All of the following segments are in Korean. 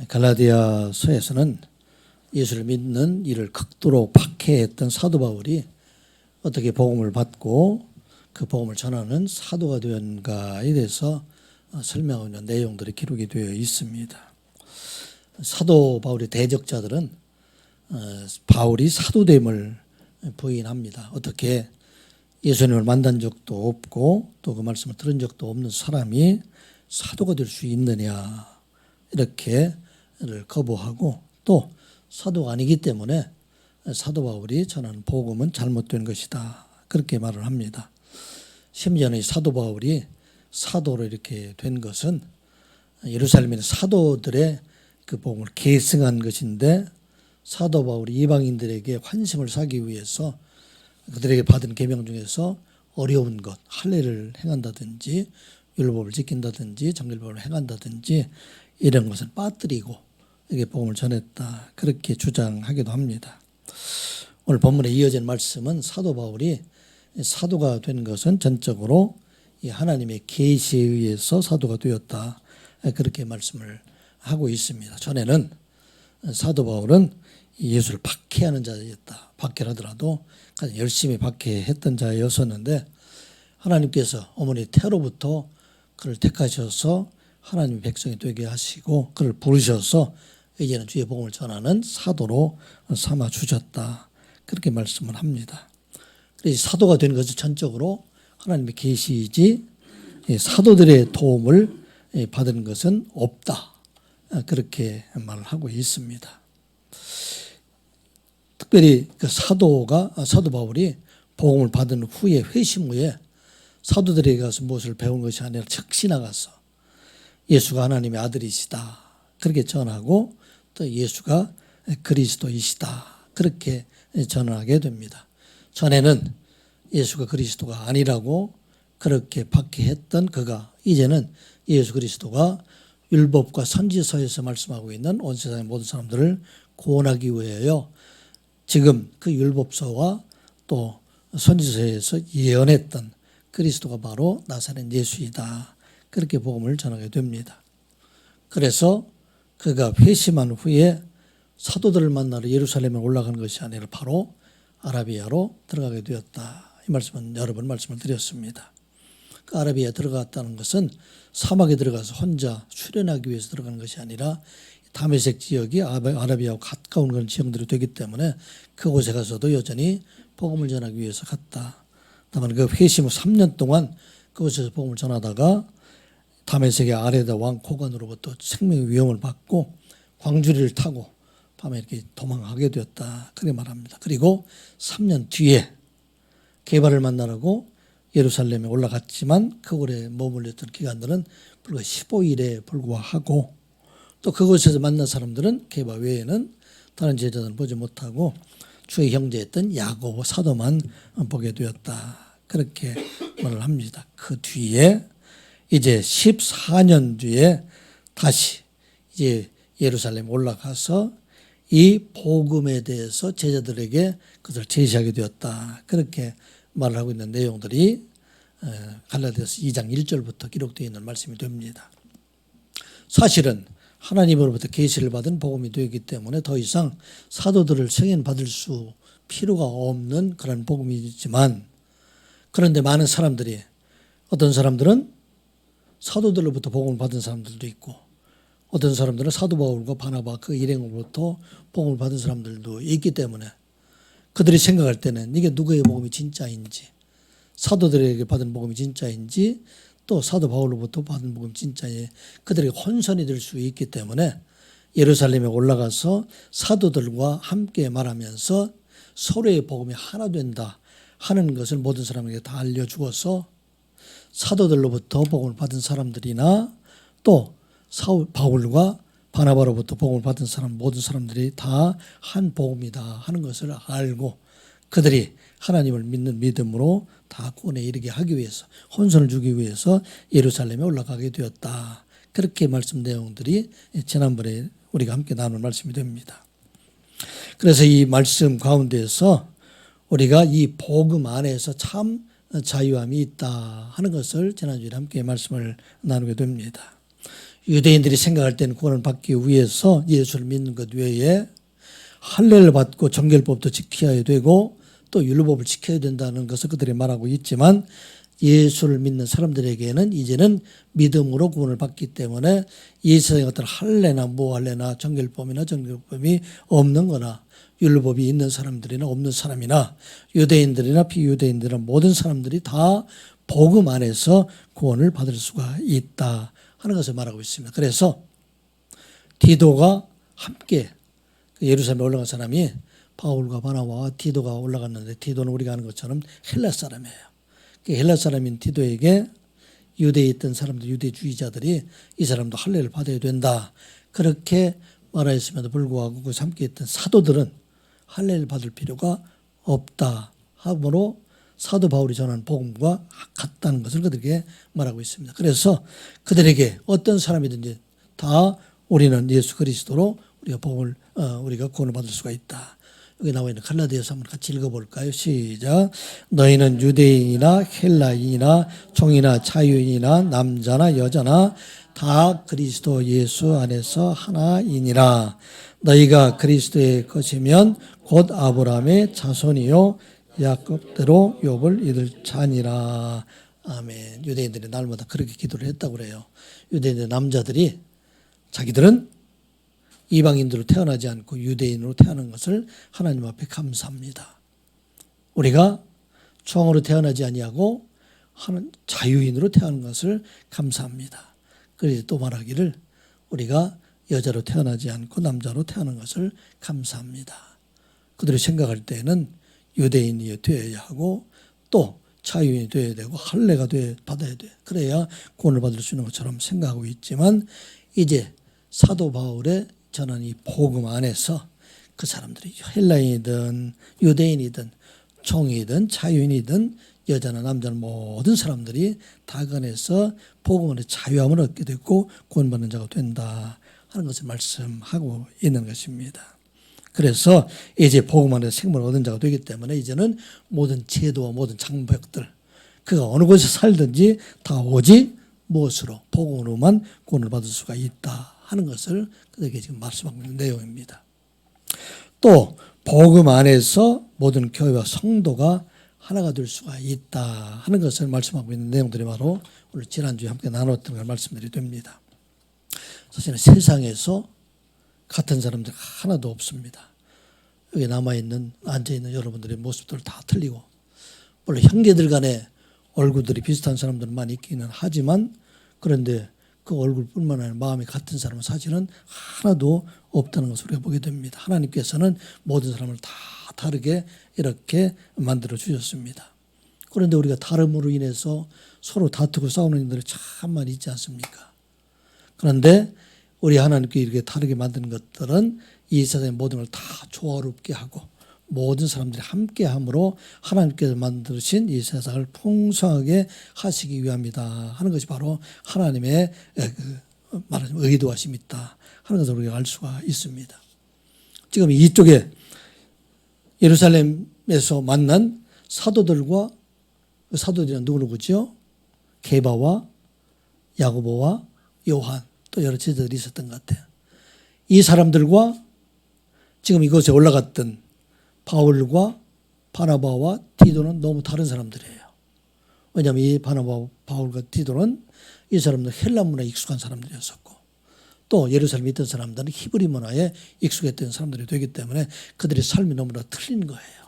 갈라디아서에서는 예수를 믿는 이를 극도로 박해했던 사도 바울이 어떻게 복음을 받고 그 복음을 전하는 사도가 되었는가에 대해서 설명하는 내용들이 기록이 되어 있습니다. 사도 바울의 대적자들은 바울이 사도됨을 부인합니다. 어떻게 예수님을 만난 적도 없고 또 그 말씀을 들은 적도 없는 사람이 사도가 될 수 있느냐, 이렇게 거부하고 또 사도가 아니기 때문에 사도 바울이 전하는 복음은 잘못된 것이다, 그렇게 말을 합니다. 심지어는 사도 바울이 사도로 이렇게 된 것은 예루살렘의 사도들의 그 복음을 계승한 것인데, 사도 바울이 이방인들에게 환심을 사기 위해서 그들에게 받은 계명 중에서 어려운 것, 할례를 행한다든지 율법을 지킨다든지 정결법을 행한다든지 이런 것을 빠뜨리고 이게 복음을 전했다, 그렇게 주장하기도 합니다. 오늘 본문에 이어진 말씀은 사도 바울이 사도가 된 것은 전적으로 이 하나님의 계시에 의해서 사도가 되었다, 그렇게 말씀을 하고 있습니다. 전에는 사도 바울은 예수를 박해하는 자였다. 박해하더라도 가장 열심히 박해했던 자였었는데, 하나님께서 어머니 태로부터 그를 택하셔서 하나님의 백성이 되게 하시고 그를 부르셔서 이제는 주의 복음을 전하는 사도로 삼아 주셨다, 그렇게 말씀을 합니다. 그래서 사도가 된 것은 전적으로 하나님의 계시이지 사도들의 도움을 받은 것은 없다, 그렇게 말을 하고 있습니다. 특별히 그 사도 바울이 복음을 받은 후에, 회심 후에 사도들에게 가서 무엇을 배운 것이 아니라 즉시 나가서 예수가 하나님의 아들이시다, 그렇게 전하고 또 예수가 그리스도이시다, 그렇게 전하게 됩니다. 전에는 예수가 그리스도가 아니라고 그렇게 박해했던 그가 이제는 예수 그리스도가 율법과 선지서에서 말씀하고 있는 온 세상의 모든 사람들을 구원하기 위하여 지금 그 율법서와 또 선지서에서 예언했던 그리스도가 바로 나사렛 예수이다, 그렇게 복음을 전하게 됩니다. 그래서 그가 회심한 후에 사도들을 만나러 예루살렘에 올라간 것이 아니라 바로 아라비아로 들어가게 되었다, 이 말씀은 여러 번 말씀을 드렸습니다. 그 아라비아에 들어갔다는 것은 사막에 들어가서 혼자 수련하기 위해서 들어가는 것이 아니라 다메섹 지역이 아라비아와 가까운 그런 지역들이 되기 때문에 그곳에 가서도 여전히 복음을 전하기 위해서 갔다. 다만 그 회심 후 3년 동안 그곳에서 복음을 전하다가 다메섹의 아레다 왕 코간으로부터 생명의 위험을 받고 광주리를 타고 밤에 이렇게 도망하게 되었다, 그렇게 말합니다. 그리고 3년 뒤에 게바를 만나라고 예루살렘에 올라갔지만 그곳에 머물렀던 기간들은 불과 15일에 불과하고 또 그곳에서 만난 사람들은 게바 외에는 다른 제자들은 보지 못하고 주의 형제였던 야고보 사도만 보게 되었다, 그렇게 말을 합니다. 그 뒤에 이제 14년 뒤에 다시 이제 예루살렘 올라가서 이 복음에 대해서 제자들에게 그것을 제시하게 되었다, 그렇게 말을 하고 있는 내용들이 갈라디아서 2장 1절부터 기록되어 있는 말씀이 됩니다. 사실은 하나님으로부터 계시를 받은 복음이 되기 때문에 더 이상 사도들을 승인받을 수 필요가 없는 그런 복음이지만, 그런데 많은 사람들이, 어떤 사람들은 사도들로부터 복음을 받은 사람들도 있고 어떤 사람들은 사도 바울과 바나바 그 일행으로부터 복음을 받은 사람들도 있기 때문에 그들이 생각할 때는 이게 누구의 복음이 진짜인지, 사도들에게 받은 복음이 진짜인지 또 사도 바울로부터 받은 복음이 진짜에 그들에게 혼선이 될 수 있기 때문에 예루살렘에 올라가서 사도들과 함께 말하면서 서로의 복음이 하나 된다 하는 것을 모든 사람에게 다 알려주어서 사도들로부터 복음을 받은 사람들이나 또 바울과 바나바로부터 복음을 받은 사람, 모든 사람들이 다 한 복음이다 하는 것을 알고 그들이 하나님을 믿는 믿음으로 다 구원에 이르게 하기 위해서, 혼선을 주기 위해서 예루살렘에 올라가게 되었다, 그렇게 말씀 내용들이 지난번에 우리가 함께 나눈 말씀이 됩니다. 그래서 이 말씀 가운데에서 우리가 이 복음 안에서 참 자유함이 있다 하는 것을 지난주에 함께 말씀을 나누게 됩니다. 유대인들이 생각할 때는 구원을 받기 위해서 예수를 믿는 것 외에 할례를 받고 정결법도 지켜야 되고 또 율법을 지켜야 된다는 것을 그들이 말하고 있지만, 예수를 믿는 사람들에게는 이제는 믿음으로 구원을 받기 때문에 이 세상에 어떤 할례나 무할례나 정결법이나 정결법이 없는 거나 율법이 있는 사람들이나 없는 사람이나 유대인들이나 비유대인들이나 모든 사람들이 다 복음 안에서 구원을 받을 수가 있다 하는 것을 말하고 있습니다. 그래서 디도가 함께 예루살렘에 올라간 사람이 바울과 바나바와 디도가 올라갔는데, 디도는 우리가 아는 것처럼 헬라 사람이에요. 헬라 사람인 디도에게 유대에 있던 사람들, 유대주의자들이 이 사람도 할례를 받아야 된다 그렇게 말하였음에도 불구하고 그 함께 있던 사도들은 할례를 받을 필요가 없다 하므로 사도 바울이 전한 복음과 같다는 것을 그들에게 말하고 있습니다. 그래서 그들에게 어떤 사람이든지 다 우리는 예수 그리스도로 우리가 구원을 받을 수가 있다. 여기 나와 있는 갈라디아서 한번 같이 읽어볼까요? 시작. 너희는 유대인이나 헬라인이나 종이나 자유인이나 남자나 여자나 다 그리스도 예수 안에서 하나이니라. 너희가 그리스도의 것이면 곧 아브라함의 자손이요 야곱대로 욥을 이들 자니라. 아멘. 유대인들이 날마다 그렇게 기도를 했다고 그래요. 유대인들 남자들이 자기들은 이방인으로 태어나지 않고 유대인으로 태어난 것을 하나님 앞에 감사합니다. 우리가 종으로 태어나지 아니하고 자유인으로 태어난 것을 감사합니다. 그래서 또 말하기를 우리가 여자로 태어나지 않고 남자로 태어난 것을 감사합니다. 그들이 생각할 때는 유대인이 되어야 하고 또 자유인이 되어야 되고 할례가 받아야 돼. 그래야 구원을 받을 수 있는 것처럼 생각하고 있지만, 이제 사도 바울의 전한 이 복음 안에서 그 사람들이 헬라인이든 유대인이든 종이든 자유인이든 여자나 남자나 모든 사람들이 다 그 안에서 복음 안에 자유함을 얻게 됐고 구원받는 자가 된다 하는 것을 말씀하고 있는 것입니다. 그래서 이제 복음 안에서 생명을 얻은 자가 되기 때문에 이제는 모든 제도와 모든 장벽들, 그가 어느 곳에 살든지 다 오직 무엇으로? 복음으로만 구원을 받을 수가 있다 하는 것을 그들에게 지금 말씀하고 있는 내용입니다. 또 복음 안에서 모든 교회와 성도가 하나가 될 수가 있다 하는 것을 말씀하고 있는 내용들이 바로 오늘 지난주에 함께 나눴던 걸 말씀드리게 됩니다. 사실은 세상에서 같은 사람들 하나도 없습니다. 여기 남아있는 앉아있는 여러분들의 모습들 다 틀리고, 물론 형제들 간에 얼굴들이 비슷한 사람들은 많이 있기는 하지만, 그런데 그 얼굴뿐만 아니라 마음이 같은 사람은 사실은 하나도 없다는 것을 우리가 보게 됩니다. 하나님께서는 모든 사람을 다 다르게 이렇게 만들어 주셨습니다. 그런데 우리가 다름으로 인해서 서로 다투고 싸우는 일들이 참 많이 있지 않습니까? 그런데 우리 하나님께 이렇게 다르게 만드는 것들은 이 세상의 모든 걸 다 조화롭게 하고 모든 사람들이 함께함으로 하나님께서 만드신 이 세상을 풍성하게 하시기 위함이다 하는 것이 바로 하나님의 말하자면 의도하심이 있다 하는 것을 우리가 알 수가 있습니다. 지금 이쪽에 예루살렘에서 만난 사도들과, 사도들은 누구죠? 게바와 야고보와 요한, 또 여러 제자들이 있었던 것 같아요. 이 사람들과 지금 이곳에 올라갔던 바울과 바나바와 디도는 너무 다른 사람들이에요. 왜냐하면 이 바울과 디도는 이 사람들은 헬라 문화에 익숙한 사람들이었었고, 또 예루살렘에 있던 사람들은 히브리 문화에 익숙했던 사람들이 되기 때문에 그들의 삶이 너무나 틀린 거예요.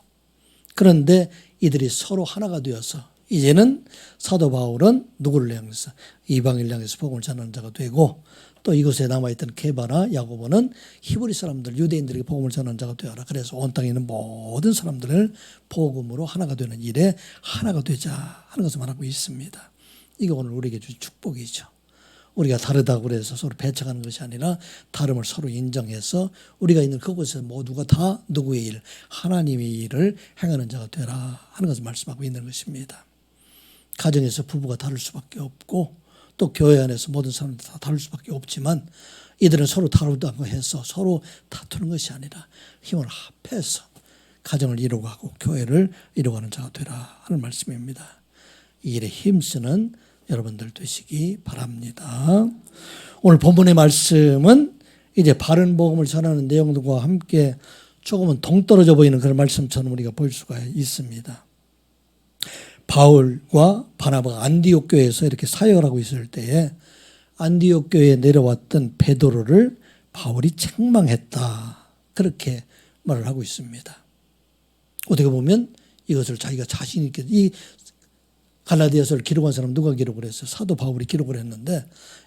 그런데 이들이 서로 하나가 되어서 이제는 사도 바울은 누구를 향해서? 이방인을 향해서 복음을 전하는 자가 되고, 또 이곳에 남아있던 게바나 야고보는 히브리 사람들, 유대인들에게 복음을 전하는 자가 되어라. 그래서 온 땅에 있는 모든 사람들을 복음으로 하나가 되는 일에 하나가 되자 하는 것을 말하고 있습니다. 이게 오늘 우리에게 준 축복이죠. 우리가 다르다고 해서 서로 배척하는 것이 아니라 다름을 서로 인정해서 우리가 있는 그곳에서 모두가 다 누구의 일? 하나님의 일을 행하는 자가 되라 하는 것을 말씀하고 있는 것입니다. 가정에서 부부가 다를 수밖에 없고, 또 교회 안에서 모든 사람들 다 다를 수밖에 없지만, 이들은 서로 다르다고 해서 서로 다투는 것이 아니라 힘을 합해서 가정을 이루어가고 교회를 이루어가는 자가 되라 하는 말씀입니다. 이 일에 힘쓰는 여러분들 되시기 바랍니다. 오늘 본문의 말씀은 이제 바른 복음을 전하는 내용들과 함께 조금은 동떨어져 보이는 그런 말씀처럼 우리가 볼 수가 있습니다. 바울과 바나바가 안디옥 교회에서 이렇게 사역을 하고 있을 때에 안디옥 교회에 내려왔던 베드로를 바울이 책망했다. 그렇게 말을 하고 있습니다. 어떻게 보면 이것을 자기가 자신 있게, 이 갈라디아서를 기록한 사람 누가 기록을 했어요? 사도 바울이 기록을 했는데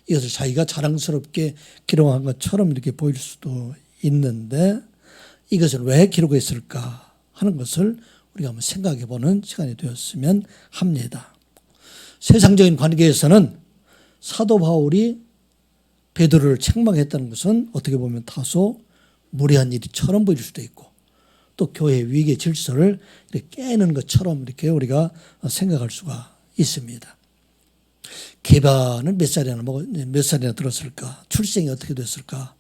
이것을 자기가 자랑스럽게 기록한 것처럼 이렇게 보일 수도 있는데 이것을 왜 기록했을까 하는 것을 우리가 한번 생각해 보는 시간이 되었으면 합니다. 세상적인 관계에서는 사도 바울이 베드로를 책망했다는 것은 어떻게 보면 다소 무례한 일처럼 보일 수도 있고 또 교회 위계 질서를 이렇게 깨는 것처럼 이렇게 우리가 생각할 수가 있습니다. 게바는 몇 살이나 들었을까? 출생이 어떻게 됐을까?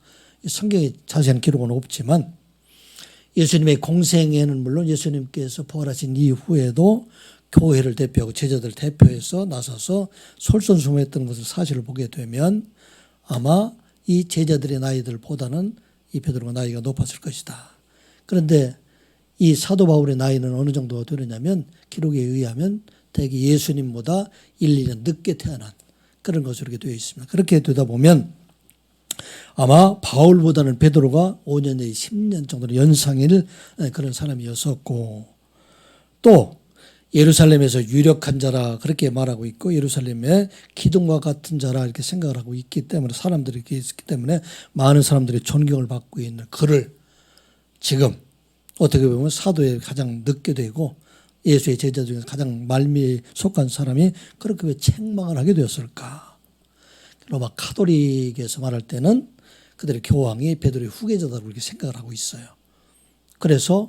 성경에 자세한 기록은 없지만 예수님의 공생애는 물론 예수님께서 부활하신 이후에도 교회를 대표하고 제자들 대표해서 나서서 솔선수범했던 것을 사실을 보게 되면 아마 이 제자들의 나이들보다는 이 베드로가 나이가 높았을 것이다. 그런데 이 사도 바울의 나이는 어느 정도가 되느냐면 기록에 의하면 대개 예수님보다 1, 2년 늦게 태어난 그런 것으로 이렇게 되어 있습니다. 그렇게 되다 보면 아마 바울보다는 베드로가 5년 내지 10년 정도로 연상일 그런 사람이었었고 또 예루살렘에서 유력한 자라 그렇게 말하고 있고 예루살렘의 기둥과 같은 자라 이렇게 생각을 하고 있기 때문에 사람들이 이렇게 있기 때문에 많은 사람들이 존경을 받고 있는 그를 지금 어떻게 보면 사도에 가장 늦게 되고 예수의 제자 중에서 가장 말미에 속한 사람이 그렇게 왜 책망을 하게 되었을까? 로마 카톨릭에서 말할 때는 그들의 교황이 베드로의 후계자다고 이렇게 생각을 하고 있어요. 그래서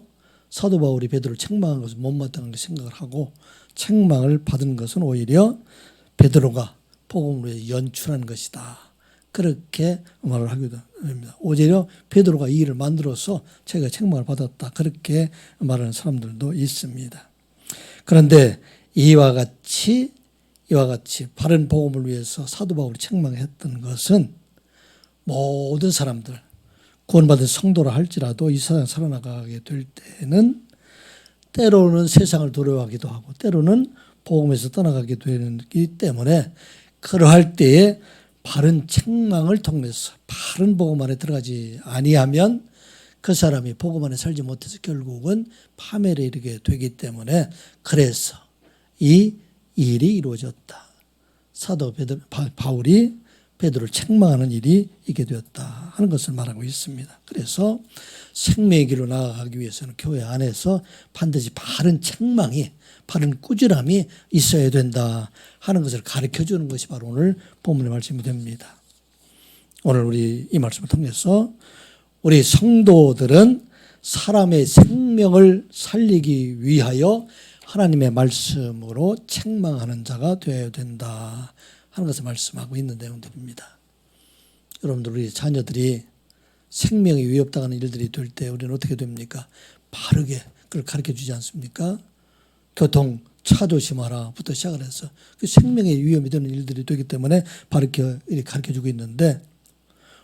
사도 바울이 베드로를 책망한 것은 못마땅하게 생각을 하고 책망을 받은 것은 오히려 베드로가 복음으로 연출한 것이다. 그렇게 말을 하기도 합니다. 오히려 베드로가 이 일을 만들어서 자기가 책망을 받았다. 그렇게 말하는 사람들도 있습니다. 그런데 이와 같이 바른 복음을 위해서 사도 바울이 책망했던 것은 모든 사람들 구원받은 성도라 할지라도 이 세상 살아나가게 될 때는 때로는 세상을 두려워하기도 하고 때로는 복음에서 떠나가게 되기 때문에 그러할 때에 바른 책망을 통해서 바른 복음 안에 들어가지 아니하면 그 사람이 복음 안에 살지 못해서 결국은 파멸에 이르게 되기 때문에 그래서 이 일이 이루어졌다. 사도 바울이 베드로를 책망하는 일이 있게 되었다 하는 것을 말하고 있습니다. 그래서 생명의 길로 나아가기 위해서는 교회 안에서 반드시 바른 책망이 바른 꾸준함이 있어야 된다 하는 것을 가르쳐 주는 것이 바로 오늘 본문의 말씀이 됩니다. 오늘 우리 이 말씀을 통해서 우리 성도들은 사람의 생명을 살리기 위하여 하나님의 말씀으로 책망하는 자가 되어야 된다 하는 것을 말씀하고 있는 내용들입니다. 여러분들 우리 자녀들이 생명이 위협당하는 일들이 될 때 우리는 어떻게 됩니까? 바르게 그걸 가르쳐 주지 않습니까? 교통 차 조심하라 부터 시작을 해서 그 생명에 위험이 되는 일들이 되기 때문에 바르게 가르쳐 주고 있는데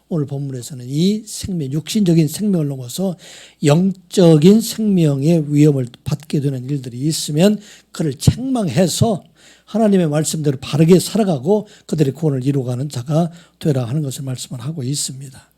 오늘 본문에서는 이 생명, 육신적인 생명을 넘어서 영적인 생명의 위험을 받게 되는 일들이 있으면 그를 책망해서 하나님의 말씀대로 바르게 살아가고 그들의 구원을 이루어가는 자가 되라 하는 것을 말씀을 하고 있습니다.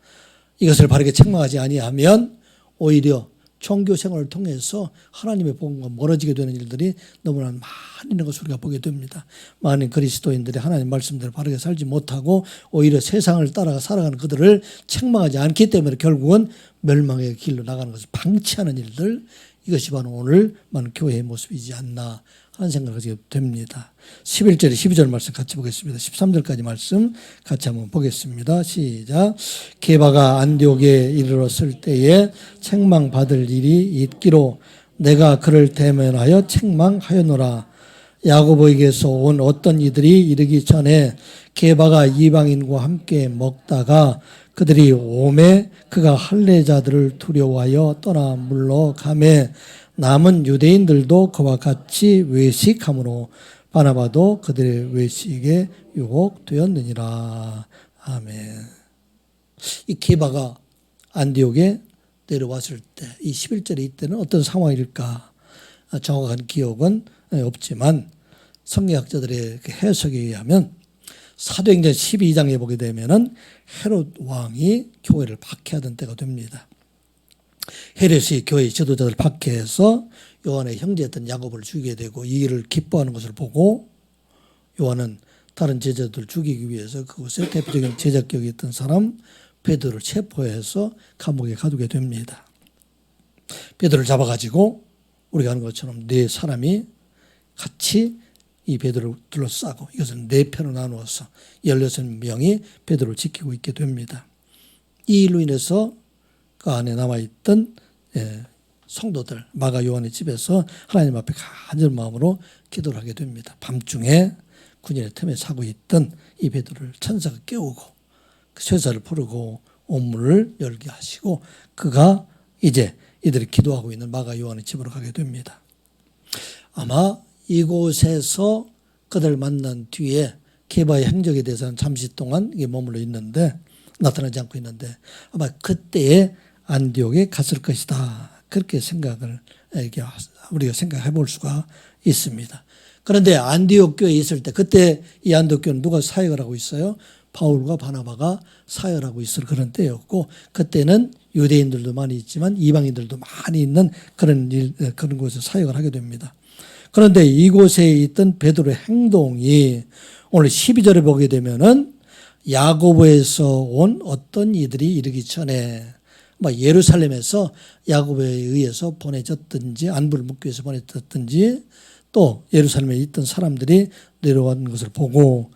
이것을 바르게 책망하지 아니하면 오히려 종교 생활을 통해서 하나님의 복음과 멀어지게 되는 일들이 너무나 많이 있는 것을 우리가 보게 됩니다. 많은 그리스도인들이 하나님 말씀대로 바르게 살지 못하고 오히려 세상을 따라가 살아가는 그들을 책망하지 않기 때문에 결국은 멸망의 길로 나가는 것을 방치하는 일들, 이것이 바로 오늘 많은 교회의 모습이지 않나 하는 생각을 하게 됩니다. 11절, 12절 말씀 같이 보겠습니다. 13절까지 말씀 같이 한번 보겠습니다. 시작. 게바가 안디옥에 이르렀을 때에 책망받을 일이 있기로 내가 그를 대면하여 책망하였노라. 야고보에게서 온 어떤 이들이 이르기 전에 게바가 이방인과 함께 먹다가 그들이 오매 그가 할례자들을 두려워하여 떠나 물러가매 남은 유대인들도 그와 같이 외식함으로 바나바도 그들의 외식에 유혹되었느니라. 아멘. 이 게바가 안디옥에 내려왔을 때 이 11절에 이때는 어떤 상황일까 정확한 기억은 없지만 성경학자들의 해석에 의하면 사도행전 12장에 보게 되면은 헤롯 왕이 교회를 박해하던 때가 됩니다. 헤롯이 교회 지도자들 박해해서 요한의 형제였던 야곱을 죽이게 되고 이 일을 기뻐하는 것을 보고 요한은 다른 제자들 죽이기 위해서 그곳에 대표적인 제작격이 있던 사람 베드로를 체포해서 감옥에 가두게 됩니다. 베드로를 잡아가지고 우리가 아는 것처럼 네 사람이 같이 이 베드로를 둘러싸고 이것을 네 편으로 나누어서 16명이 베드로를 지키고 있게 됩니다. 이 일로 인해서 그 안에 남아있던 성도들 마가 요한의 집에서 하나님 앞에 간절한 마음으로 기도를 하게 됩니다. 밤중에 군인의 틈에 사고 있던 이 베드로를 천사가 깨우고 그 쇠사를 부르고 온문을 열게 하시고 그가 이제 이들이 기도하고 있는 마가 요한의 집으로 가게 됩니다. 아마 이곳에서 그들 만난 뒤에 게바의 행적에 대해서는 잠시 동안 머물러 있는데 나타나지 않고 있는데 아마 그때에 안디옥에 갔을 것이다. 그렇게 생각을 우리가 생각해 볼 수가 있습니다. 그런데 안디옥 교회에 있을 때 그때 이 안디옥 교회는 누가 사역을 하고 있어요? 바울과 바나바가 사역을 하고 있을 그런 때였고 그때는 유대인들도 많이 있지만 이방인들도 많이 있는 그런 곳에서 사역을 하게 됩니다. 그런데 이곳에 있던 베드로의 행동이 오늘 12절에 보게 되면은 야고보에서 온 어떤 이들이 이르기 전에 예루살렘에서 야고보에 의해서 보내졌든지 안부를 묻기 위해서 보내졌든지 또 예루살렘에 있던 사람들이 내려온 것을 보고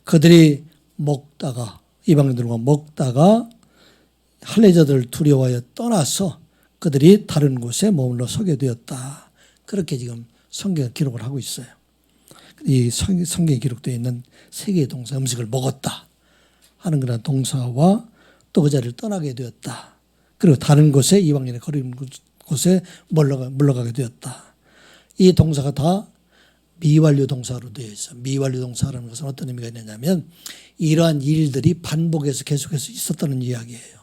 그들이 먹다가 이방인들과 먹다가 할례자들을 두려워하여 떠나서 그들이 다른 곳에 머물러 서게 되었다. 그렇게 지금 성경은 기록을 하고 있어요. 이 성경에 기록되어 있는 세 개의 동사, 음식을 먹었다 하는 그런 동사와 또 그 자리를 떠나게 되었다. 그리고 다른 곳에 이방인의 거리는 곳에 물러가게 되었다. 이 동사가 다 미완료 동사로 되어 있어요. 미완료 동사라는 것은 어떤 의미가 있느냐면 이러한 일들이 반복해서 계속해서 있었다는 이야기예요.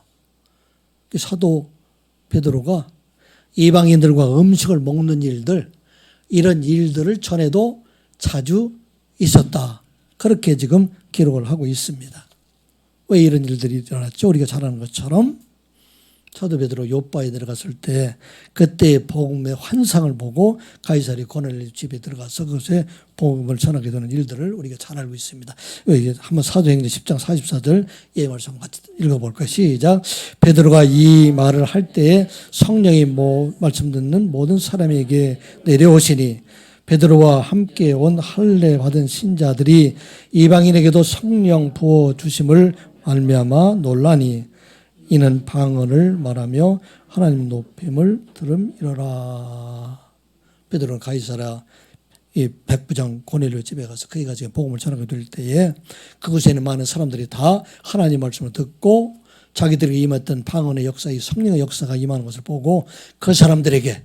사도 베드로가 이방인들과 음식을 먹는 일들 이런 일들을 전에도 자주 있었다. 그렇게 지금 기록을 하고 있습니다. 왜 이런 일들이 일어났죠? 우리가 잘 아는 것처럼 사도 베드로 요바에 들어갔을 때 그때의 복음의 환상을 보고 가이사리 고넬료 집에 들어가서 그것에 복음을 전하게 되는 일들을 우리가 잘 알고 있습니다. 한번 사도행전 10장 44절 이 말씀 같이 읽어볼까요? 시작. 베드로가 이 말을 할 때에 성령이 말씀 듣는 모든 사람에게 내려오시니 베드로와 함께 온 할례 받은 신자들이 이방인에게도 성령 부어 주심을 말미암아 놀라니 이는 방언을 말하며 하나님 높임을 들음이로라. 베드로는 가이사랴 이 백부장 고넬료 집에 가서 그이가 지금 복음을 전하게 될 때에 그곳에 있는 많은 사람들이 다 하나님 말씀을 듣고 자기들에게 임했던 방언의 역사, 이 성령의 역사가 임하는 것을 보고 그 사람들에게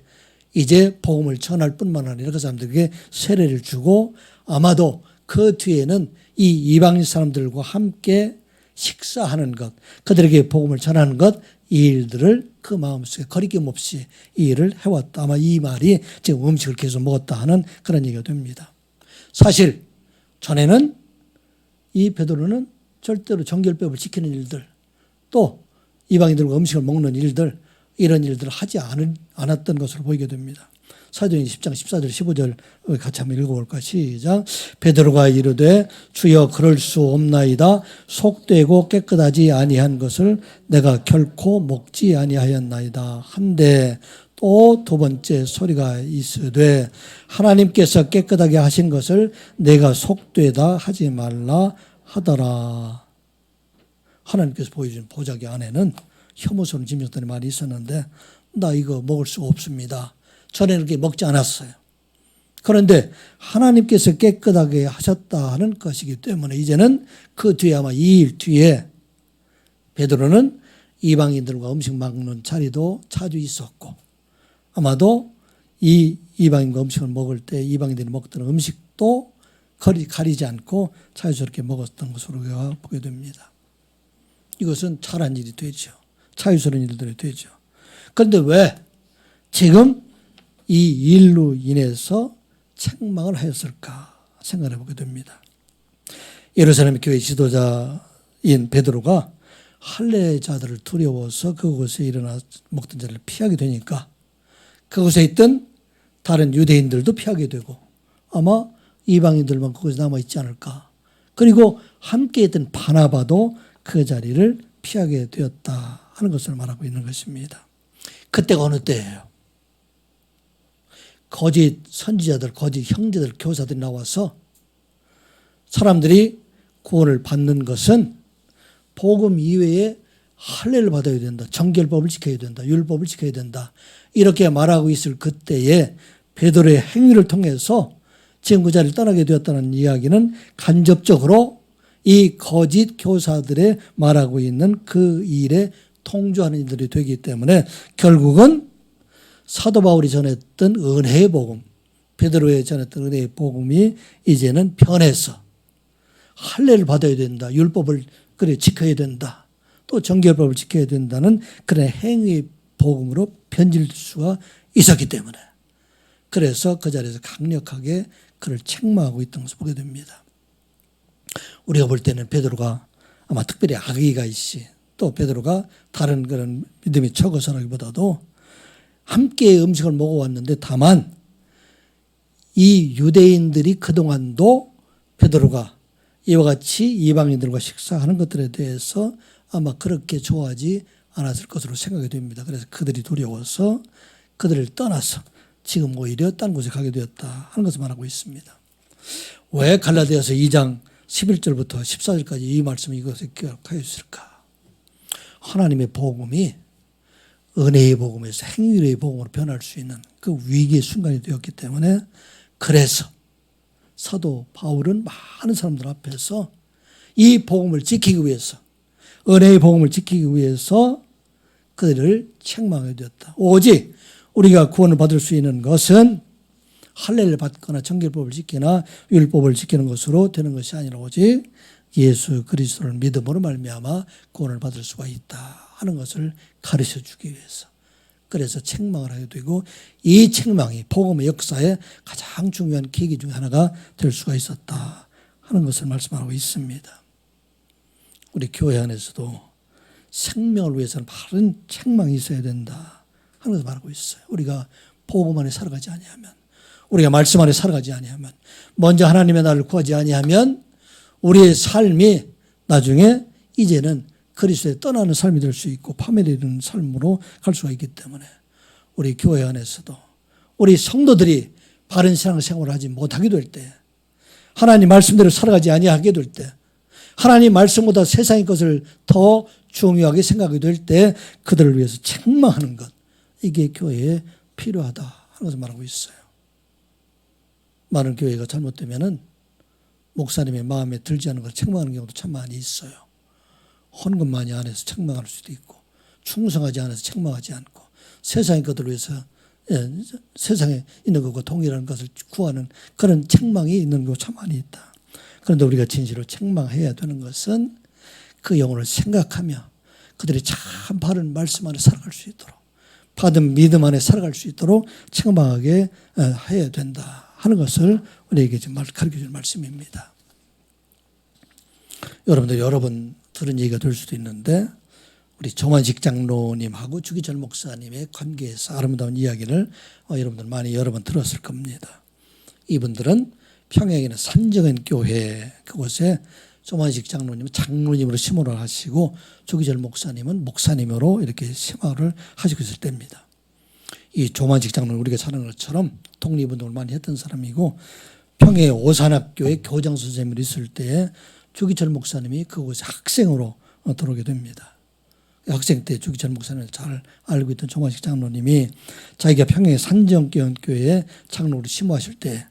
이제 복음을 전할 뿐만 아니라 그 사람들에게 세례를 주고 아마도 그 뒤에는 이 이방인 사람들과 함께 식사하는 것, 그들에게 복음을 전하는 것, 이 일들을 그 마음속에 거리낌 없이 이 일을 해왔다. 아마 이 말이 지금 음식을 계속 먹었다 하는 그런 얘기가 됩니다. 사실 전에는 이 베드로는 절대로 정결법을 지키는 일들 또 이방인들과 음식을 먹는 일들 이런 일들을 하지 않았던 것으로 보이게 됩니다. 사도행전 10장 14절 15절 같이 한번 읽어볼까? 시작. 베드로가 이르되 주여 그럴 수 없나이다. 속되고 깨끗하지 아니한 것을 내가 결코 먹지 아니하였나이다. 한데 또 두 번째 소리가 있으되 하나님께서 깨끗하게 하신 것을 내가 속되다 하지 말라 하더라. 하나님께서 보여준 보자기 안에는 혐오스러운 짐승들이 많이 있었는데 나 이거 먹을 수가 없습니다. 전에는 그렇게 먹지 않았어요. 그런데 하나님께서 깨끗하게 하셨다 하는 것이기 때문에 이제는 그 뒤에 아마 이 일 뒤에 베드로는 이방인들과 음식 먹는 자리도 자주 있었고 아마도 이 이방인과 음식을 먹을 때 이방인들이 먹던 음식도 가리지 않고 자유스럽게 먹었던 것으로 우리가 보게 됩니다. 이것은 잘한 일이 되죠. 자유스러운 일들이 되죠. 그런데 왜 지금 이 일로 인해서 책망을 하였을까 생각해 보게 됩니다. 예루살렘 교회 지도자인 베드로가 할례자들을 두려워서 그곳에 일어나 먹던 자리를 피하게 되니까 그곳에 있던 다른 유대인들도 피하게 되고 아마 이방인들만 그곳에 남아있지 않을까. 그리고 함께 있던 바나바도 그 자리를 피하게 되었다 하는 것을 말하고 있는 것입니다. 그때가 어느 때예요? 거짓 선지자들, 거짓 형제들, 교사들이 나와서 사람들이 구원을 받는 것은 복음 이외에 할례를 받아야 된다. 정결법을 지켜야 된다. 율법을 지켜야 된다. 이렇게 말하고 있을 그때에 베드로의 행위를 통해서 지금 그 자리를 떠나게 되었다는 이야기는 간접적으로 이 거짓 교사들의 말하고 있는 그 일에 통주하는 이들이 되기 때문에 결국은 사도 바울이 전했던 은혜의 복음, 베드로에 전했던 은혜의 복음이 이제는 변해서 할례를 받아야 된다. 율법을 지켜야 된다. 또 정결법을 지켜야 된다는 그런 행위의 복음으로 변질 수가 있었기 때문에 그래서 그 자리에서 강력하게 그를 책망하고 있던 것을 보게 됩니다. 우리가 볼 때는 베드로가 아마 특별히 악의가 있지 또 베드로가 다른 그런 믿음이 적어서라기보다도 함께 음식을 먹어왔는데 다만 이 유대인들이 그동안도 베드로가 이와 같이 이방인들과 식사하는 것들에 대해서 아마 그렇게 좋아하지 않았을 것으로 생각이 됩니다. 그래서 그들이 두려워서 그들을 떠나서 지금 오히려 딴 곳에 가게 되었다 하는 것을 말하고 있습니다. 왜 갈라디아서 2장 11절부터 14절까지 이 말씀을 이것에 기억하였을까? 하나님의 복음이 은혜의 복음에서 행위의 복음으로 변할 수 있는 그 위기의 순간이 되었기 때문에 그래서 사도 바울은 많은 사람들 앞에서 이 복음을 지키기 위해서 은혜의 복음을 지키기 위해서 그들을 책망하게 되었다. 오직 우리가 구원을 받을 수 있는 것은 할례를 받거나 정결법을 지키나 율법을 지키는 것으로 되는 것이 아니라 오직 예수 그리스도를 믿음으로 말미암아 구원을 받을 수가 있다 하는 것을 가르쳐 주기 위해서 그래서 책망을 하게 되고 이 책망이 복음의 역사에 가장 중요한 계기 중 하나가 될 수가 있었다 하는 것을 말씀하고 있습니다. 우리 교회 안에서도 생명을 위해서는 바른 책망이 있어야 된다 하는 것을 말하고 있어요. 우리가 복음 안에 살아가지 아니하면 우리가 말씀 안에 살아가지 아니하면 먼저 하나님의 나를 구하지 아니하면 우리의 삶이 나중에 이제는 그리스도에 떠나는 삶이 될 수 있고 파멸되는 삶으로 갈 수가 있기 때문에 우리 교회 안에서도 우리 성도들이 바른 신앙생활을 하지 못하게 될 때 하나님 말씀대로 살아가지 아니하게 될 때 하나님 말씀보다 세상의 것을 더 중요하게 생각하게 될 때 그들을 위해서 책망하는 것 이게 교회에 필요하다 하는 것을 말하고 있어요. 많은 교회가 잘못되면은 목사님의 마음에 들지 않은 걸 책망하는 경우도 참 많이 있어요. 헌금 많이 안 해서 책망할 수도 있고 충성하지 않아서 책망하지 않고 세상의 것들을 위해서 세상에 있는 것과 동일한 것을 구하는 그런 책망이 있는 경우가 참 많이 있다. 그런데 우리가 진실로 책망해야 되는 것은 그 영혼을 생각하며 그들이 참 바른 말씀 안에 살아갈 수 있도록 받은 믿음 안에 살아갈 수 있도록 책망하게 해야 된다 하는 것을 우리에게 지금 가르쳐주는 말씀입니다. 여러분들 여러 번 들은 얘기가 될 수도 있는데 우리 조만식 장로님하고 주기철 목사님의 관계에서 아름다운 이야기를 여러분들 많이 여러 번 들었을 겁니다. 이분들은 평양에 있는 산정현 교회 그곳에 조만식 장로님은 장로님으로 심호를 하시고 주기철 목사님은 목사님으로 이렇게 심호를 하시고 있을 때입니다. 이 조만식 장로는 우리가 잘 아는 것처럼 독립운동을 많이 했던 사람이고 평양 오산학교의 교장 선생님으로 있을 때에 주기철 목사님이 그곳에 학생으로 들어오게 됩니다. 학생 때 주기철 목사님을 잘 알고 있던 조만식 장로님이 자기가 평양의 산정교회 장로로 심호하실 때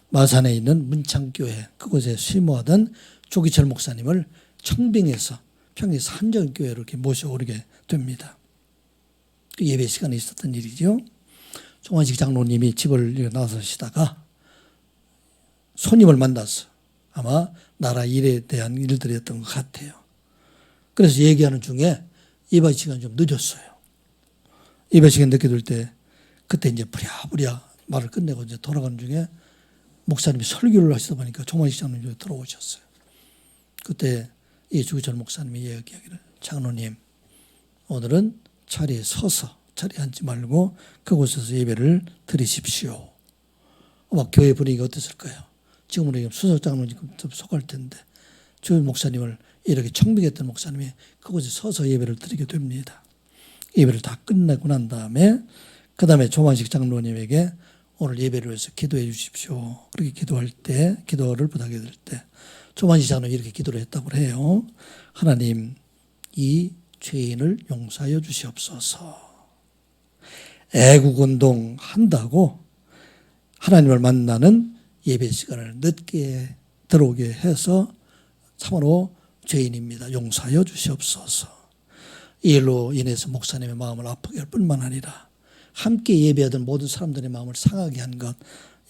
마산에 있는 문창교회 그곳에 심호하던 주기철 목사님을 청빙해서 평양 산정교회로 이렇게 모셔오게 됩니다. 그 예배 시간에 있었던 일이죠. 조만식 장로님이 집을 나서시다가 손님을 만났어. 아마 나라 일에 대한 일들이었던 것 같아요. 그래서 얘기하는 중에 예배 시간이 좀 늦었어요. 예배 시간 늦게 될 때 그때 이제 부랴부랴 말을 끝내고 이제 돌아가는 중에 목사님이 설교를 하시다 보니까 조만식 장로님이 들어오셨어요. 그때 이 주기철 목사님이 이야기하기를, 장로님 오늘은 자리에 서서 자리에 앉지 말고 그곳에서 예배를 드리십시오. 아마 교회 분위기가 어땠을까요? 지금은 수석 장로님 좀 속할 텐데 주 목사님을 이렇게 청빙했던 목사님이 그곳에 서서 예배를 드리게 됩니다. 예배를 다 끝내고 난 다음에 그 다음에 조만식 장로님에게 오늘 예배를 위해서 기도해 주십시오. 그렇게 기도할 때, 기도를 부탁해 될 때 조만식 장로님이 이렇게 기도를 했다고 해요. 하나님, 이 죄인을 용서하여 주시옵소서. 애국운동 한다고 하나님을 만나는 예배 시간을 늦게 들어오게 해서 참으로 죄인입니다. 용서하여 주시옵소서. 이 일로 인해서 목사님의 마음을 아프게 할 뿐만 아니라 함께 예배하던 모든 사람들의 마음을 상하게 한 것,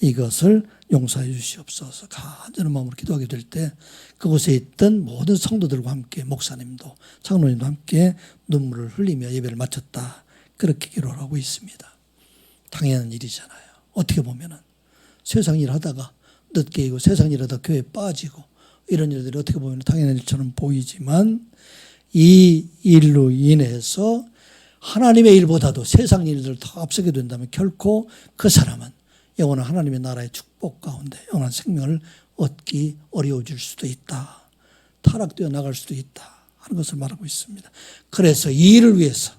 이것을 용서해 주시옵소서. 간절한 마음으로 기도하게 될 때 그곳에 있던 모든 성도들과 함께 목사님도 장로님도 함께 눈물을 흘리며 예배를 마쳤다. 그렇게 기록을 하고 있습니다. 당연한 일이잖아요. 어떻게 보면은 세상 일 하다가 늦게 이고 세상 일 하다 교회에 빠지고 이런 일들이 어떻게 보면 당연한 일처럼 보이지만 이 일로 인해서 하나님의 일보다도 세상 일들을 더 앞서게 된다면 결코 그 사람은 영원한 하나님의 나라의 축복 가운데 영원한 생명을 얻기 어려워질 수도 있다. 타락되어 나갈 수도 있다 하는 것을 말하고 있습니다. 그래서 이 일을 위해서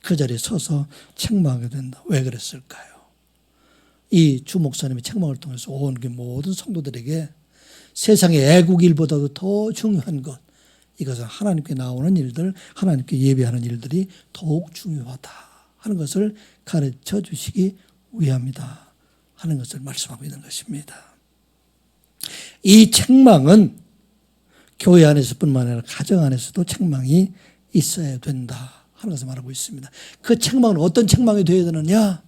그 자리에 서서 책망하게 된다. 왜 그랬을까요? 이 주 목사님의 책망을 통해서 온 모든 성도들에게 세상의 애국일보다도 더 중요한 것, 이것은 하나님께 나오는 일들, 하나님께 예배하는 일들이 더욱 중요하다 하는 것을 가르쳐 주시기 위함이다 하는 것을 말씀하고 있는 것입니다. 이 책망은 교회 안에서뿐만 아니라 가정 안에서도 책망이 있어야 된다 하는 것을 말하고 있습니다. 그 책망은 어떤 책망이 되어야 되느냐?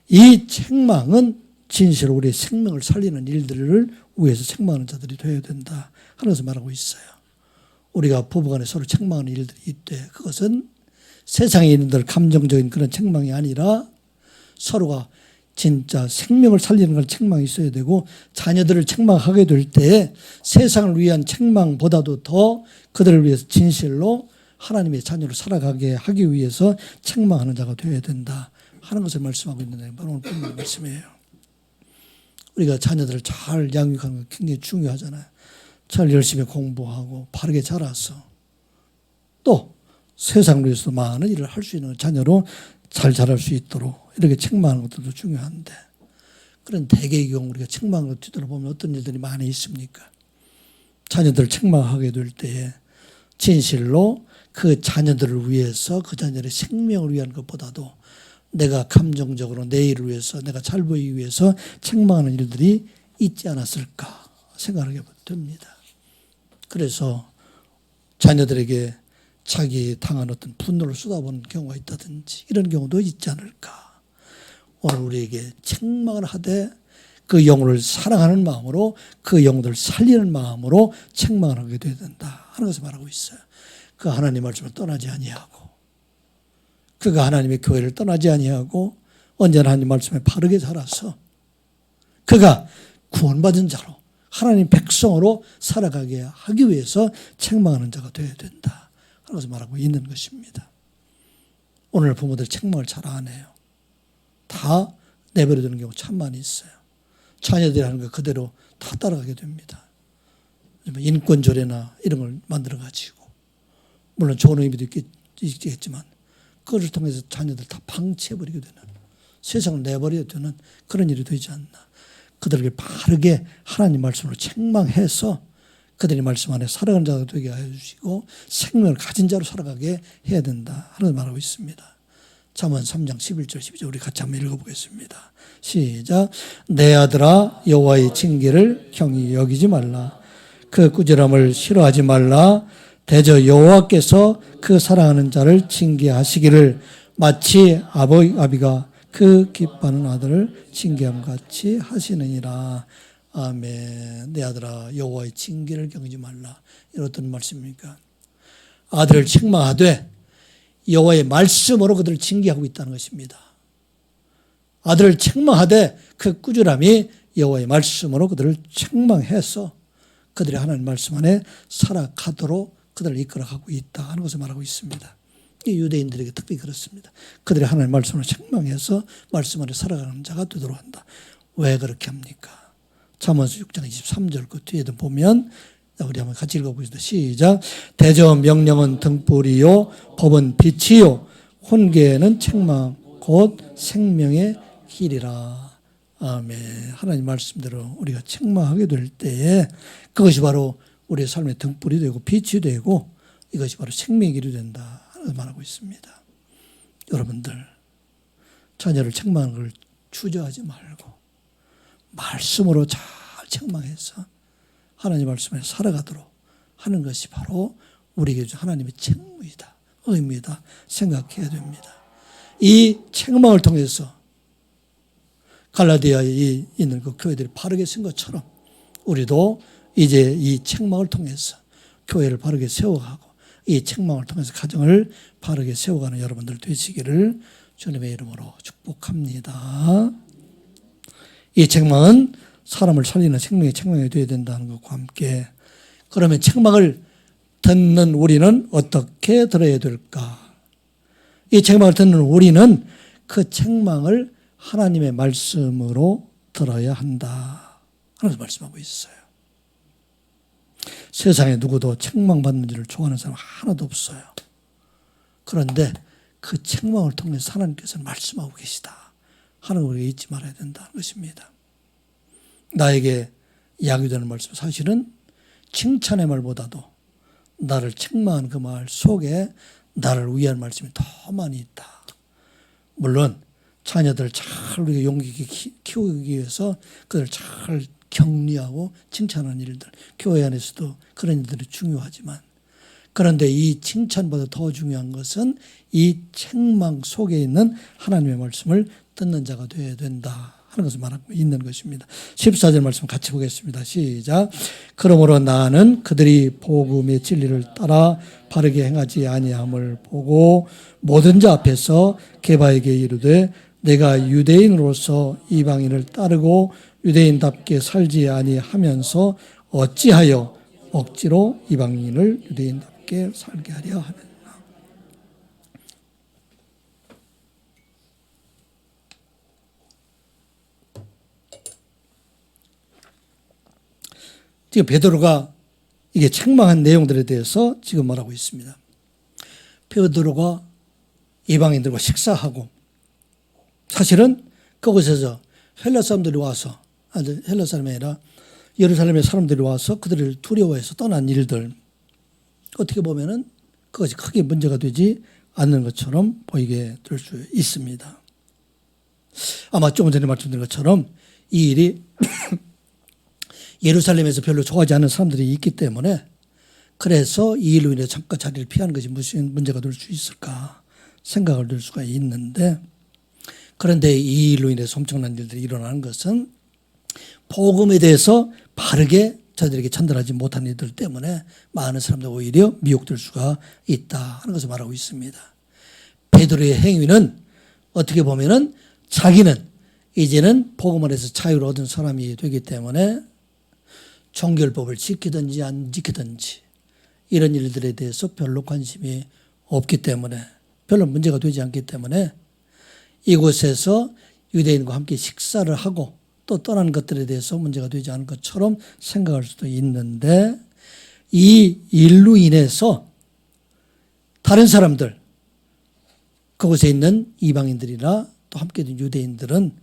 이 책망은 진실로 우리의 생명을 살리는 일들을 위해서 책망하는 자들이 되어야 된다 하는 것을 말하고 있어요. 우리가 부부간에 서로 책망하는 일들이 있대. 그것은 세상에 있는 들 감정적인 그런 책망이 아니라 서로가 진짜 생명을 살리는 걸 책망이 있어야 되고, 자녀들을 책망하게 될 때 세상을 위한 책망보다도 더 그들을 위해서 진실로 하나님의 자녀로 살아가게 하기 위해서 책망하는 자가 되어야 된다 하는 것을 말씀하고 있는데, 바로 오늘 본문 말씀이에요. 우리가 자녀들을 잘 양육하는 거 굉장히 중요하잖아요. 잘 열심히 공부하고 바르게 자라서 또 세상을 위해서 많은 일을 할 수 있는 자녀로 잘 자랄 수 있도록 이렇게 책망하는 것들도 중요한데, 그런 대개의 경우 우리가 책망을 뒤돌아보면 어떤 일들이 많이 있습니까? 자녀들을 책망하게 될 때에 진실로 그 자녀들을 위해서, 그 자녀의 생명을 위한 것보다도 내가 감정적으로 내 일을 위해서, 내가 잘 보이기 위해서 책망하는 일들이 있지 않았을까 생각하게 됩니다. 그래서 자녀들에게 자기 당한 어떤 분노를 쏟아보는 경우가 있다든지 이런 경우도 있지 않을까. 오늘 우리에게 책망을 하되 그 영혼을 사랑하는 마음으로, 그 영혼을 살리는 마음으로 책망을 하게 되어야 된다 하는 것을 말하고 있어요. 그 하나님 말씀을 떠나지 아니하고, 그가 하나님의 교회를 떠나지 아니하고 언제나 하나님 말씀에 바르게 살아서 그가 구원받은 자로 하나님 백성으로 살아가게 하기 위해서 책망하는 자가 되어야 된다 하는 것을 말하고 있는 것입니다. 오늘 부모들 책망을 잘 안 해요. 다 내버려두는 경우 참 많이 있어요. 자녀들이 하는 거 그대로 다 따라가게 됩니다. 인권조례나 이런 걸 만들어가지고, 물론 좋은 의미도 있겠지만 그것을 통해서 자녀들 다 방치해버리게 되는, 세상을 내버려 두는 그런 일이 되지 않나. 그들에게 바르게 하나님 말씀으로 책망해서 그들의 말씀 안에 살아가는 자가 되게 하여 주시고 생명을 가진 자로 살아가게 해야 된다 하는 말하고 있습니다. 잠언 3장 11절 12절 우리 같이 한번 읽어보겠습니다. 시작. 내 아들아, 여호와의 징계를 경히 여기지 말라. 그 꾸지람을 싫어하지 말라. 대저 여호와께서 그 사랑하는 자를 징계하시기를 마치 아비가 그 기뻐하는 아들을 징계함 같이 하시느니라. 아멘. 내 아들아 여호와의 징계를 경지 말라. 이런 어떤 말씀입니까? 아들을 책망하되 여호와의 말씀으로 그들을 징계하고 있다는 것입니다. 아들을 책망하되 그 꾸준함이 여호와의 말씀으로 그들을 책망해서 그들이 하나님 말씀 안에 살아가도록 그들을 이끌어가고 있다 하는 것을 말하고 있습니다. 이 유대인들에게 특히 그렇습니다. 그들이 하나님 말씀을 책망해서 말씀 안에 살아가는 자가 되도록 한다. 왜 그렇게 합니까? 잠언서 6장 23절 그 뒤에도 보면 우리 한번 같이 읽어보겠습니다. 시작. 대저 명령은 등불이요 법은 빛이요 훈계는 책망 곧 생명의 길이라. 아멘. 하나님 말씀대로 우리가 책망하게 될 때에 그것이 바로 우리의 삶의 등불이 되고 빛이 되고 이것이 바로 생명의 길이 된다 하는 말하고 있습니다. 여러분들 자녀를 책망하는 걸 주저하지 말고 말씀으로 잘 책망해서 하나님 말씀에 살아가도록 하는 것이 바로 우리에게 하나님의 책무이다, 의무이다 생각해야 됩니다. 이 책망을 통해서 갈라디아에 있는 그 교회들이 바르게 쓴 것처럼 우리도 이제 이 책망을 통해서 교회를 바르게 세워가고 이 책망을 통해서 가정을 바르게 세워가는 여러분들 되시기를 주님의 이름으로 축복합니다. 이 책망은 사람을 살리는 생명의 책망이 되어야 된다는 것과 함께 그러면 책망을 듣는 우리는 어떻게 들어야 될까? 이 책망을 듣는 우리는 그 책망을 하나님의 말씀으로 들어야 한다 하면서 말씀하고 있어요. 세상에 누구도 책망받는 일을 좋아하는 사람 하나도 없어요. 그런데 그 책망을 통해서 하나님께서는 말씀하고 계시다 하는 걸 우리가 잊지 말아야 된다는 것입니다. 나에게 이야기되는 말씀 사실은 칭찬의 말보다도 나를 책망하는 그 말 속에 나를 위한 말씀이 더 많이 있다. 물론 자녀들을 잘 우리가 용기 있게 키우기 위해서 그들을 잘 격려하고 칭찬하는 일들, 교회 안에서도 그런 일들이 중요하지만 그런데 이 칭찬보다 더 중요한 것은 이 책망 속에 있는 하나님의 말씀을 듣는 자가 되어야 된다 하는 것을 말하고 있는 것입니다. 14절 말씀 같이 보겠습니다. 시작. 그러므로 나는 그들이 복음의 진리를 따라 바르게 행하지 아니함을 보고 모든 자 앞에서 게바에게 이르되 내가 유대인으로서 이방인을 따르고 유대인답게 살지 아니하면서 어찌하여 억지로 이방인을 유대인답게 살게 하려 하느냐. 지금 베드로가 이게 책망한 내용들에 대해서 지금 말하고 있습니다. 베드로가 이방인들과 식사하고 사실은 그곳에서 헬라 사람들이 와서 헬라 사람이 아니라 예루살렘의 사람들이 와서 그들을 두려워해서 떠난 일들 어떻게 보면은 그것이 크게 문제가 되지 않는 것처럼 보이게 될 수 있습니다. 아마 조금 전에 말씀드린 것처럼 이 일이 예루살렘에서 별로 좋아하지 않는 사람들이 있기 때문에 그래서 이 일로 인해 잠깐 자리를 피하는 것이 무슨 문제가 될 수 있을까 생각을 들 수가 있는데 그런데 이 일로 인해서 엄청난 일들이 일어나는 것은 복음에 대해서 바르게 저들에게 전달하지 못한 이들 때문에 많은 사람들 오히려 미혹될 수가 있다 하는 것을 말하고 있습니다. 베드로의 행위는 어떻게 보면은 자기는 이제는 복음 안에서 자유를 얻은 사람이 되기 때문에 종결법을 지키든지 안 지키든지 이런 일들에 대해서 별로 관심이 없기 때문에 별로 문제가 되지 않기 때문에 이곳에서 유대인과 함께 식사를 하고 또 떠난 것들에 대해서 문제가 되지 않은 것처럼 생각할 수도 있는데 이 일로 인해서 다른 사람들 그곳에 있는 이방인들이나 또 함께 있는 유대인들은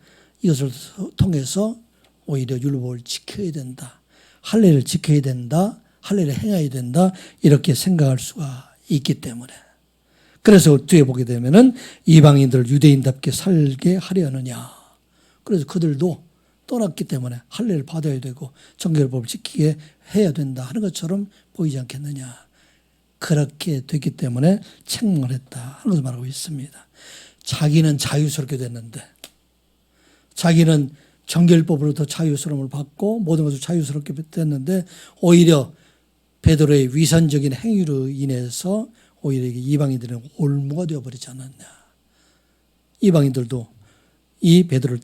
이것을 통해서 오히려 율법을 지켜야 된다. 할례를 지켜야 된다. 할례를 행해야 된다. 이렇게 생각할 수가 있기 때문에 그래서 뒤에 보게 되면은 이방인들을 유대인답게 살게 하려느냐. 그래서 그들도 떠났기 때문에 할례를 받아야 되고 정결법을 지키게 해야 된다 하는 것처럼 보이지 않겠느냐. 그렇게 됐기 때문에 책망을 했다 하는 것을 말하고 있습니다. 자기는 자유스럽게 됐는데 자기는 정결법으로부터 자유스러움을 받고 모든 것을 자유스럽게 됐는데 오히려 베드로의 위선적인 행위로 인해서 오히려 이방인들은 올무가 되어버리지 않았냐. 이방인들도 이 베드로를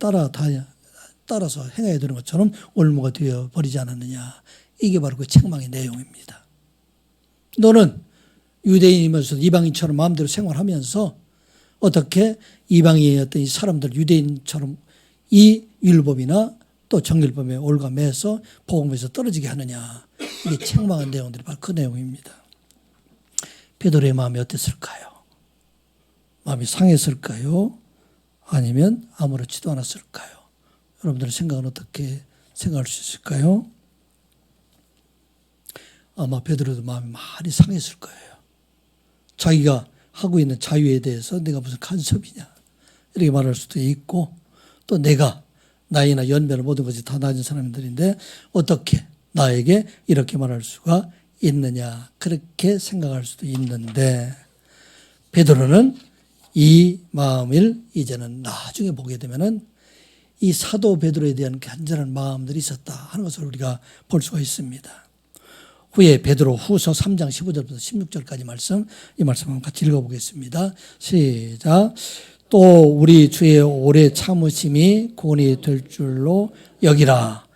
따라서 행해야 되는 것처럼 올무가 되어버리지 않았느냐. 이게 바로 그 책망의 내용입니다. 너는 유대인이면서 이방인처럼 마음대로 생활하면서 어떻게 이방인이었던 이 사람들 유대인처럼 이 율법이나 또 정결법에 올가매서 복음에서 떨어지게 하느냐. 이게 책망한 내용들이 바로 그 내용입니다. 베드로의 마음이 어땠을까요? 마음이 상했을까요? 아니면 아무렇지도 않았을까요? 여러분들의 생각은 어떻게 생각할 수 있을까요? 아마 베드로도 마음이 많이 상했을 거예요. 자기가 하고 있는 자유에 대해서 내가 무슨 간섭이냐 이렇게 말할 수도 있고, 또 내가 나이나 연배나 모든 것이 다 낮은 사람들인데 어떻게 나에게 이렇게 말할 수가 있느냐 그렇게 생각할 수도 있는데, 베드로는 이 마음을 이제는 나중에 보게 되면은 이 사도 베드로에 대한 간절한 마음들이 있었다 하는 것을 우리가 볼 수가 있습니다. 후에 베드로 후서 3장 15절부터 16절까지 말씀, 이 말씀 한번 같이 읽어보겠습니다. 시작. 또 우리 주의 오래 참으심이 구원이 될 줄로 여기라.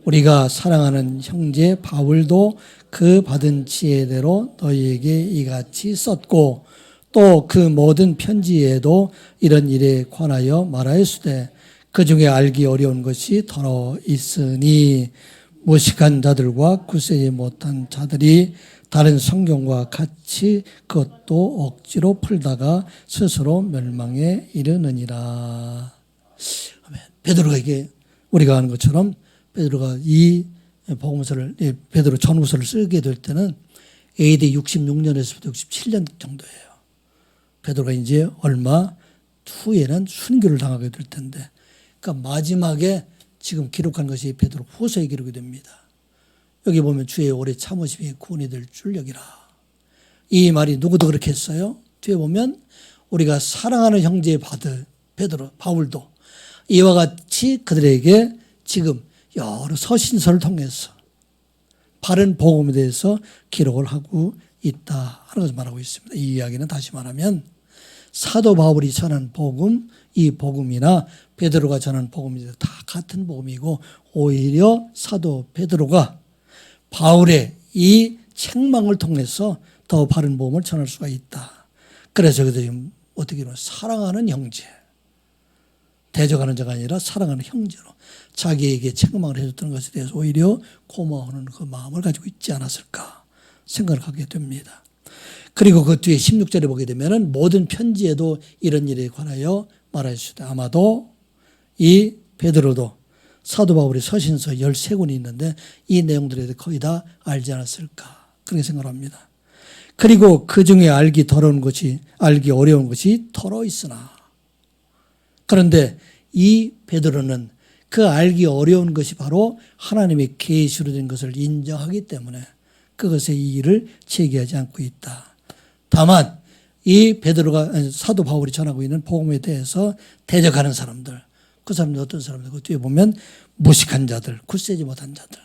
우리가 사랑하는 형제 바울도 그 받은 지혜대로 너희에게 이같이 썼고, 또 그 모든 편지에도 이런 일에 관하여 말하였으되 그 중에 알기 어려운 것이 더러 있으니 무식한 자들과 굳세지 못한 자들이 다른 성경과 같이 그것도 억지로 풀다가 스스로 멸망에 이르느니라. 베드로가 이게 우리가 아는 것처럼 베드로가 이 복음서를, 베드로 전후서를 쓰게 될 때는 AD 66년에서부터 67년 정도예요. 베드로가 이제 얼마 후에는 순교를 당하게 될 텐데, 그러니까 마지막에 지금 기록한 것이 베드로 후서에 기록이 됩니다. 여기 보면 주의 오래 참으심이 구원이 될 줄 여기라. 이 말이 누구도 그렇게 했어요? 뒤에 보면 우리가 사랑하는 형제 베드로, 바울도 이와 같이 그들에게 지금 여러 서신서를 통해서 바른 복음에 대해서 기록을 하고 있다 하는 것을 말하고 있습니다. 이 이야기는 다시 말하면 사도 바울이 전한 복음, 이 복음이나 베드로가 전한 복음이 다 같은 복음이고, 오히려 사도 베드로가 바울의 이 책망을 통해서 더 바른 복음을 전할 수가 있다. 그래서 그들이 어떻게 보면 사랑하는 형제, 대적하는 자가 아니라 사랑하는 형제로 자기에게 책망을 해줬던 것에 대해서 오히려 고마워하는 그 마음을 가지고 있지 않았을까 생각을 하게 됩니다. 그리고 그 뒤에 16절에 보게 되면은 모든 편지에도 이런 일에 관하여 말하였으되, 아마도 이 베드로도 사도 바울의 서신서 13권이 있는데 이 내용들에 대해 거의 다 알지 않았을까 그렇게 생각합니다. 그리고 그 중에 알기 어려운 것이 더러 있으나, 그런데 이 베드로는 그 알기 어려운 것이 바로 하나님의 계시로 된 것을 인정하기 때문에 그것의 이의를 제기하지 않고 있다. 다만 이 사도 바울이 전하고 있는 복음에 대해서 대적하는 사람들, 그 사람들 어떤 사람들, 그 뒤에 보면 무식한 자들, 굳세지 못한 자들,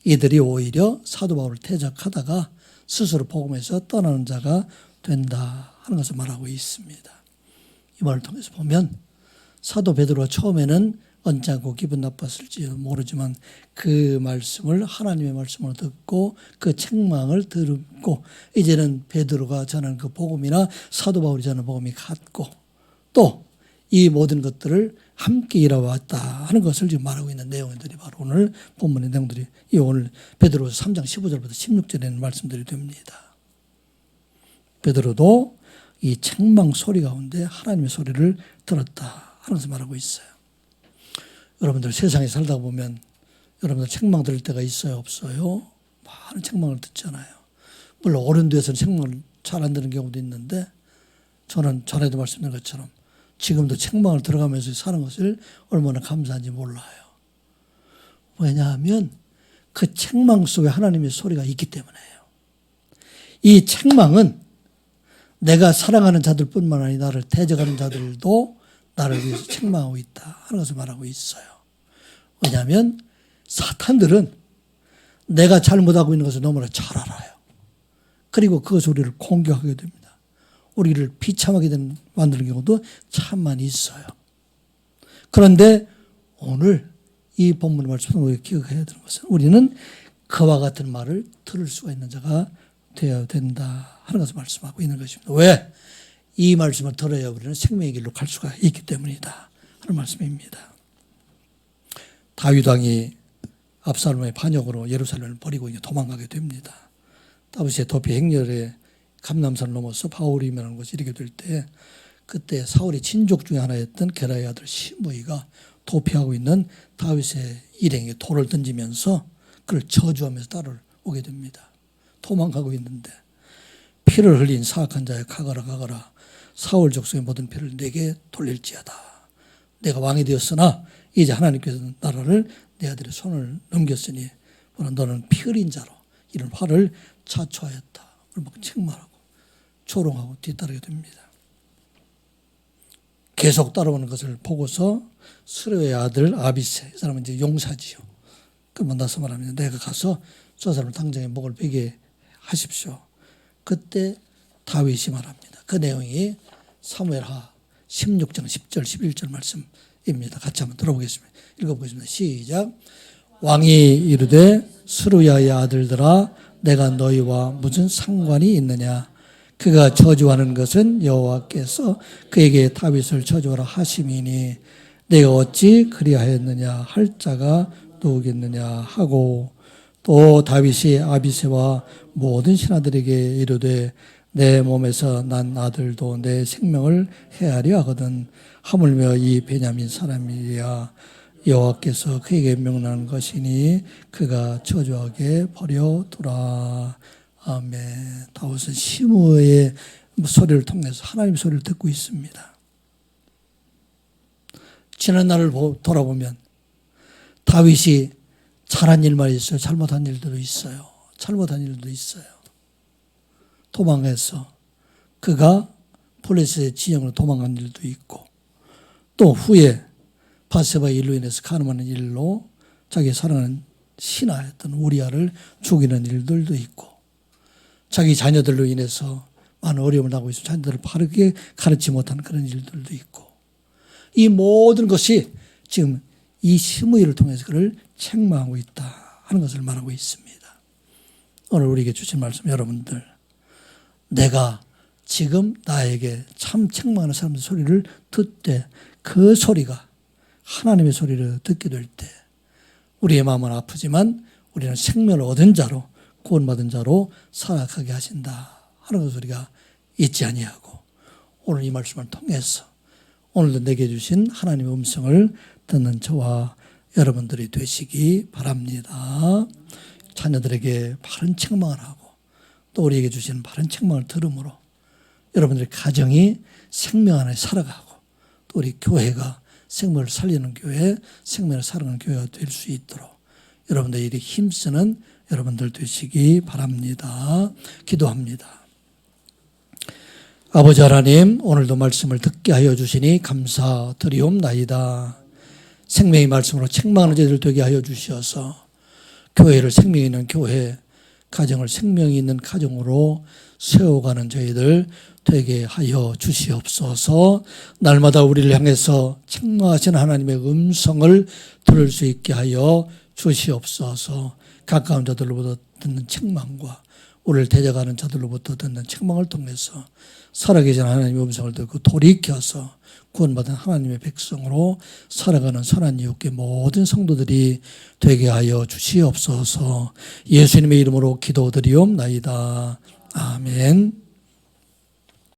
이들이 오히려 사도 바울을 대적하다가 스스로 복음에서 떠나는 자가 된다 하는 것을 말하고 있습니다. 이 말을 통해서 보면 사도 베드로가 처음에는 언짢고 기분 나빴을지 모르지만 그 말씀을, 하나님의 말씀을 듣고 그 책망을 듣고 이제는 베드로가 전하는 그 복음이나 사도 바울이 전하는 복음이 같고, 또 이 모든 것들을 함께 일해왔다 하는 것을 지금 말하고 있는 내용들이 바로 오늘 본문의 내용들이, 이 오늘 베드로서 3장 15절부터 16절에는 말씀들이 됩니다. 베드로도 이 책망 소리 가운데 하나님의 소리를 들었다 하는 것을 말하고 있어요. 여러분들 세상에 살다 보면 여러분들 책망 들을 때가 있어요, 없어요? 많은 책망을 듣잖아요. 물론 어른들에서는 책망을 잘 안 듣는 경우도 있는데, 저는 전에도 말씀드린 것처럼 지금도 책망을 들어가면서 사는 것을 얼마나 감사한지 몰라요. 왜냐하면 그 책망 속에 하나님의 소리가 있기 때문에요. 이 책망은 내가 사랑하는 자들뿐만 아니라 나를 대적하는 자들도 나를 위해서 책망하고 있다 하는 것을 말하고 있어요. 왜냐하면 사탄들은 내가 잘못하고 있는 것을 너무나 잘 알아요. 그리고 그것을 우리를 공격하게 됩니다. 우리를 비참하게 만드는 경우도 참 많이 있어요. 그런데 오늘 이 본문의 말씀을 우리가 기억해야 되는 것은 우리는 그와 같은 말을 들을 수가 있는 자가 되어야 된다 하는 것을 말씀하고 있는 것입니다. 왜? 이 말씀을 들어야 우리는 생명의 길로 갈 수가 있기 때문이다 하는 말씀입니다. 다윗 왕이 압살롬의 반역으로 예루살렘을 버리고 도망가게 됩니다. 다윗의 도피 행렬에 감람산을 넘어서 바울이 면하는 것이 이르게 될 때 그때 사울의 친족 중에 하나였던 게라의 아들 시므이가 도피하고 있는 다윗의 일행에 돌을 던지면서 그를 저주하면서 따라오게 됩니다. 도망가고 있는데 피를 흘린 사악한 자여 가거라 사울 족속의 모든 피를 내게 돌릴지어다. 내가 왕이 되었으나 이제 하나님께서 나라를 내 아들의 손을 넘겼으니 너는 피 흘린 자로 이런 화를 자초하였다. 막 책망하고 조롱하고 뒤따르게 됩니다. 계속 따라오는 것을 보고서 스루의 아들 아비세, 이 사람은 이제 용사지요. 그 만나서 말하면 내가 가서 저 사람을 당장에 목을 베게 하십시오. 그때 다윗이 말합니다. 그 내용이 사무엘하 16장 10절 11절 말씀입니다. 같이 한번 들어보겠습니다. 읽어보겠습니다. 시작. 왕이 이르되 스루야의 아들들아 내가 너희와 무슨 상관이 있느냐. 그가 저주하는 것은 여호와께서 그에게 다윗을 저주하라 하심이니 내가 어찌 그리하였느냐 할 자가 누구겠느냐 하고 또 다윗이 아비새와 모든 신하들에게 이르되 내 몸에서 난 아들도 내 생명을 해하려 하거든 하물며 이 베냐민 사람이야 여호와께서 그에게 명령한 것이니 그가 저주하게 버려두라. 아멘. 다윗은 시므의 소리를 통해서 하나님의 소리를 듣고 있습니다. 지난 날을 돌아보면 다윗이 잘한 일만 있어요. 잘못한 일도 있어요. 도망해서 그가 블레셋의 지형으로 도망간 일도 있고 또 후에 바세바의 일로 인해서 가늠하는 일로 자기 사랑하는 신하였던 우리아를 죽이는 일들도 있고 자기 자녀들로 인해서 많은 어려움을 당하고 있어 자녀들을 바르게 가르치지 못하는 그런 일들도 있고 이 모든 것이 지금 이 시므이를 통해서 그를 책망하고 있다 하는 것을 말하고 있습니다. 오늘 우리에게 주신 말씀 여러분들 내가 지금 나에게 참 책망하는 사람들 소리를 듣되 그 소리가 하나님의 소리를 듣게 될 때 우리의 마음은 아프지만 우리는 생명을 얻은 자로 구원받은 자로 살아가게 하신다 하는 것을 우리가 잊지 아니하고 오늘 이 말씀을 통해서 오늘도 내게 주신 하나님의 음성을 듣는 저와 여러분들이 되시기 바랍니다. 자녀들에게 바른 책망을 하고 또 우리에게 주신 바른 책망을 들음으로 여러분들의 가정이 생명 안에 살아가고 또 우리 교회가 생명을 살리는 교회, 생명을 살아가는 교회가 될 수 있도록 여러분들이 이렇게 힘쓰는 여러분들 되시기 바랍니다. 기도합니다. 아버지 하나님, 오늘도 말씀을 듣게 하여 주시니 감사드리옵나이다. 생명의 말씀으로 책망하는 자들 되게 하여 주셔서 교회를 생명 있는 교회, 가정을 생명이 있는 가정으로 세워가는 저희들 되게 하여 주시옵소서. 날마다 우리를 향해서 책망하시는 하나님의 음성을 들을 수 있게 하여 주시옵소서. 가까운 자들로부터 듣는 책망과 우리를 대적하는 자들로부터 듣는 책망을 통해서 살아계신 하나님의 음성을 듣고 돌이켜서 구원받은 하나님의 백성으로 살아가는 선한 이웃의 모든 성도들이 되게 하여 주시옵소서. 예수님의 이름으로 기도드리옵나이다. 아멘.